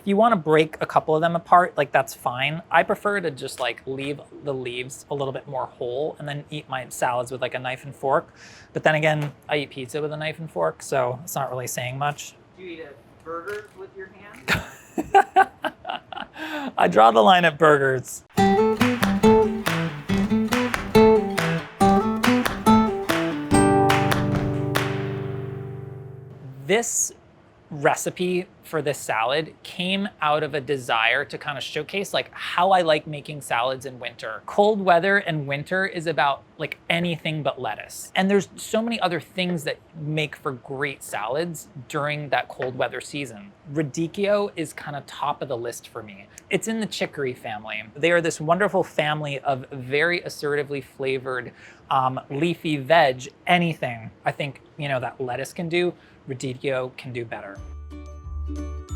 you want to break a couple of them apart, like that's fine. I prefer to just like leave the leaves a little bit more whole and then eat my salads with like a knife and fork. But then again, I eat pizza with a knife and fork, so it's not really saying much. Do you eat burgers with your hands? I draw the line at burgers. This recipe for this salad came out of a desire to kind of showcase like how I like making salads in winter. Cold weather and winter is about like anything but lettuce. And there's so many other things that make for great salads during that cold weather season. Radicchio is kind of top of the list for me. It's in the chicory family. They are this wonderful family of very assertively flavored leafy veg. Anything I think, you know, that lettuce can do, Radicchio can do better.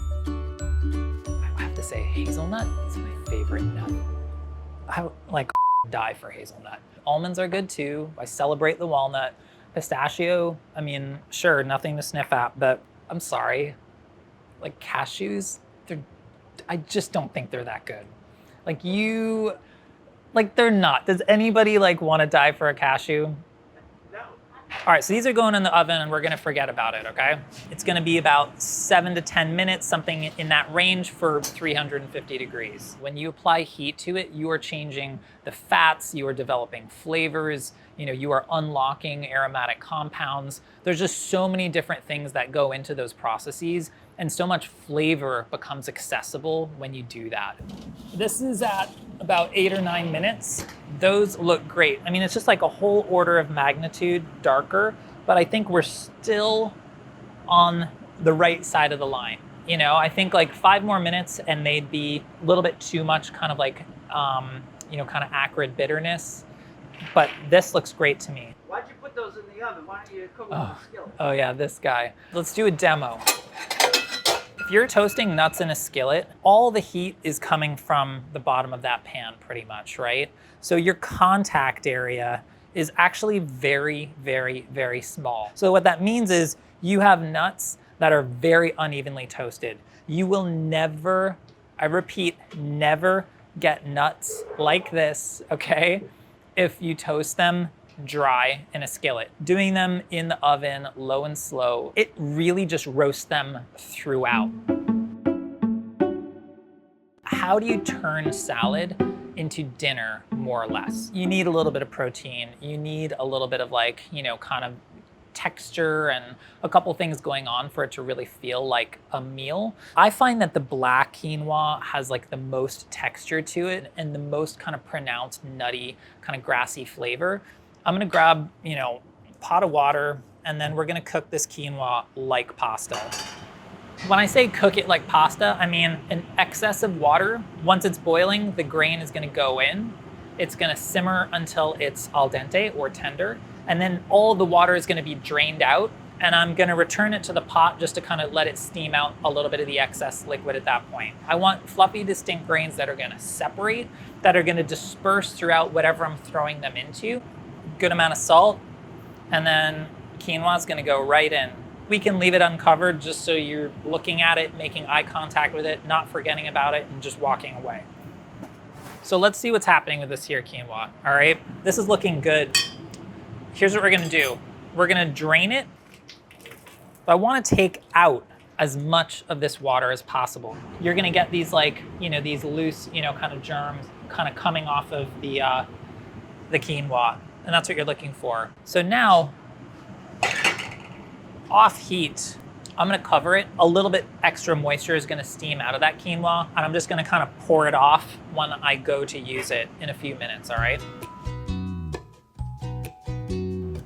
I have to say, hazelnut is my favorite nut. I like die for hazelnut. Almonds are good too. I celebrate the walnut. Pistachio, I mean, sure, nothing to sniff at, but I'm sorry. Like cashews, I just don't think they're that good. They're not. Does anybody like want to die for a cashew? All right, so these are going in the oven and we're gonna forget about it, okay? It's gonna be about 7 to 10 minutes, something in that range for 350 degrees. When you apply heat to it, you are changing the fats, you are developing flavors, you know, you are unlocking aromatic compounds. There's just so many different things that go into those processes, and so much flavor becomes accessible when you do that. This is at about 8 or 9 minutes. Those look great. I mean, it's just like a whole order of magnitude darker, but I think we're still on the right side of the line. You know, I think like 5 more minutes and they'd be a little bit too much kind of like, you know, kind of acrid bitterness, but this looks great to me. Why'd you put those in the oven? Why don't you cook them in the skillet? Oh yeah, this guy. Let's do a demo. If you're toasting nuts in a skillet, all the heat is coming from the bottom of that pan pretty much, right? So your contact area is actually very, very, very small. So what that means is you have nuts that are very unevenly toasted. You will never, I repeat, never get nuts like this, okay? If you toast them dry in a skillet. Doing them in the oven, low and slow, it really just roasts them throughout. How do you turn salad into dinner, more or less? You need a little bit of protein. You need a little bit of like, you know, kind of texture and a couple things going on for it to really feel like a meal. I find that the black quinoa has like the most texture to it and the most kind of pronounced nutty, kind of grassy flavor. I'm gonna grab, you know, a pot of water, and then we're gonna cook this quinoa like pasta. When I say cook it like pasta, I mean an excess of water. Once it's boiling, the grain is gonna go in. It's gonna simmer until it's al dente or tender, and then all the water is gonna be drained out, and I'm gonna return it to the pot just to kind of let it steam out a little bit of the excess liquid at that point. I want fluffy, distinct grains that are gonna separate, that are gonna disperse throughout whatever I'm throwing them into. Good amount of salt, and then quinoa is gonna go right in. We can leave it uncovered just so you're looking at it, making eye contact with it, not forgetting about it, and just walking away. So let's see what's happening with this here quinoa, all right? This is looking good. Here's what we're gonna do. We're gonna drain it, but I wanna take out as much of this water as possible. You're gonna get these like, you know, these loose, you know, kind of germs kind of coming off of the quinoa, and that's what you're looking for. So now, off heat, I'm gonna cover it. A little bit extra moisture is gonna steam out of that quinoa, and I'm just gonna kind of pour it off when I go to use it in a few minutes, all right?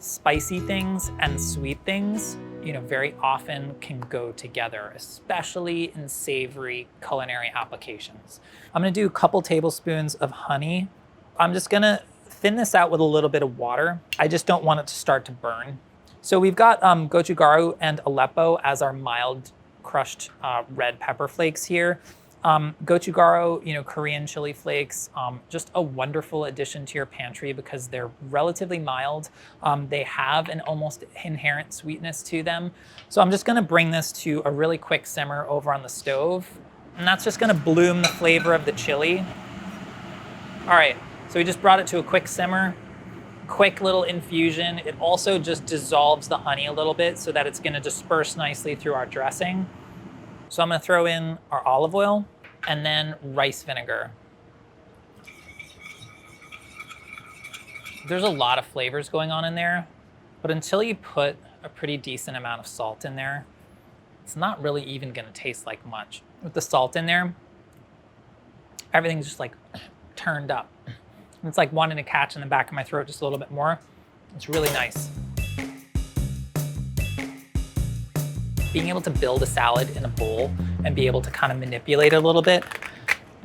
Spicy things and sweet things, you know, very often can go together, especially in savory culinary applications. I'm gonna do a couple tablespoons of honey. I'm just gonna thin this out with a little bit of water. I just don't want it to start to burn. So we've got gochugaru and Aleppo as our mild crushed red pepper flakes here. Gochugaru, you know, Korean chili flakes, just a wonderful addition to your pantry because they're relatively mild. They have an almost inherent sweetness to them. So I'm just gonna bring this to a really quick simmer over on the stove. And that's just gonna bloom the flavor of the chili. All right, so we just brought it to a quick simmer, quick little infusion. It also just dissolves the honey a little bit so that it's gonna disperse nicely through our dressing. So I'm gonna throw in our olive oil and then rice vinegar. There's a lot of flavors going on in there, but until you put a pretty decent amount of salt in there, it's not really even gonna taste like much. With the salt in there, everything's just like turned up. It's like wanting to catch in the back of my throat just a little bit more. It's really nice. Being able to build a salad in a bowl and be able to kind of manipulate it a little bit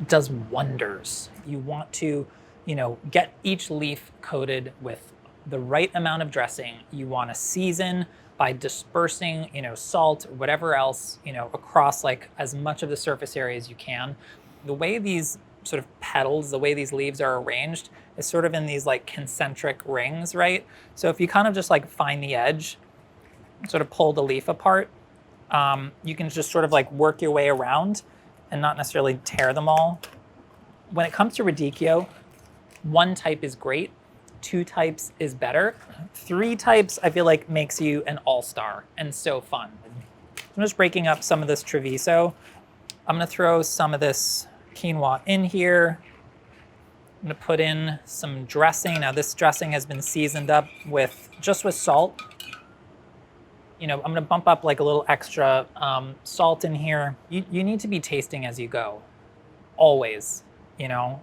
does wonders. You want to, get each leaf coated with the right amount of dressing. You want to season by dispersing, salt, whatever else, across like as much of the surface area as you can. The way these sort of petals, the way these leaves are arranged is sort of in these like concentric rings, right? So if you kind of just like find the edge, sort of pull the leaf apart, you can just sort of like work your way around and not necessarily tear them all. When it comes to radicchio, 1 type is great, 2 types is better. 3 types I feel like makes you an all-star and so fun. I'm just breaking up some of this Treviso. I'm gonna throw some of this quinoa in here. I'm gonna put in some dressing. Now this dressing has been seasoned up with salt. I'm gonna bump up like a little extra salt in here. You need to be tasting as you go, always.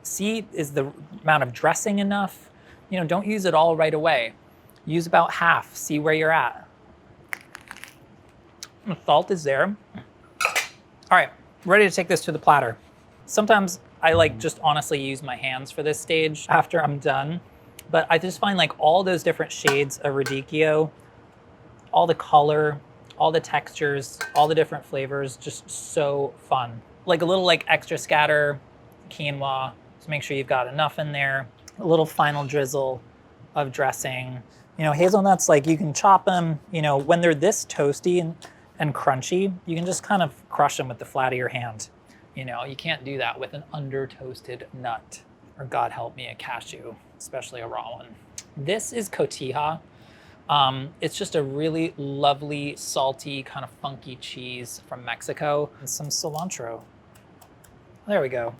See, is the amount of dressing enough? Don't use it all right away. Use about half, see where you're at. The salt is there. All right, ready to take this to the platter. Sometimes I like just honestly use my hands for this stage after I'm done, but I just find like all those different shades of radicchio, all the color, all the textures, all the different flavors, just so fun. Like a little like extra scatter quinoa, so make sure you've got enough in there. A little final drizzle of dressing. Hazelnuts, like you can chop them, when they're this toasty and crunchy, you can just kind of crush them with the flat of your hand. You can't do that with an under-toasted nut, or God help me, a cashew, especially a raw one. This is cotija. It's just a really lovely, salty, kind of funky cheese from Mexico. And some cilantro. There we go.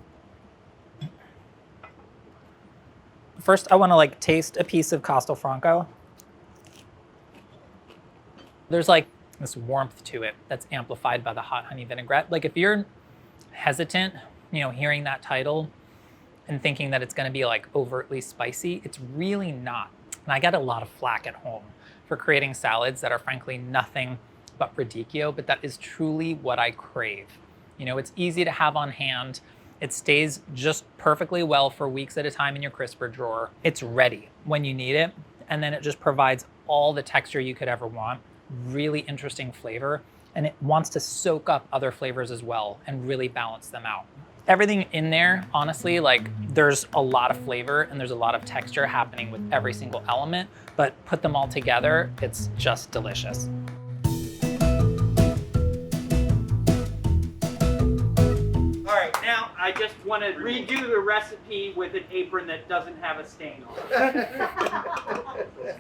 First, I want to like taste a piece of Castelfranco. There's like this warmth to it that's amplified by the hot honey vinaigrette. Like if you're hesitant, hearing that title and thinking that it's going to be like overtly spicy, it's really not. And I get a lot of flack at home for creating salads that are frankly nothing but radicchio, but that is truly what I crave. It's easy to have on hand. It stays just perfectly well for weeks at a time in your crisper drawer. It's ready when you need it, and then it just provides all the texture you could ever want. Really interesting flavor, and it wants to soak up other flavors as well and really balance them out. Everything in there, honestly, like there's a lot of flavor and there's a lot of texture happening with every single element, but put them all together, it's just delicious. All right, now I just want to redo the recipe with an apron that doesn't have a stain on it.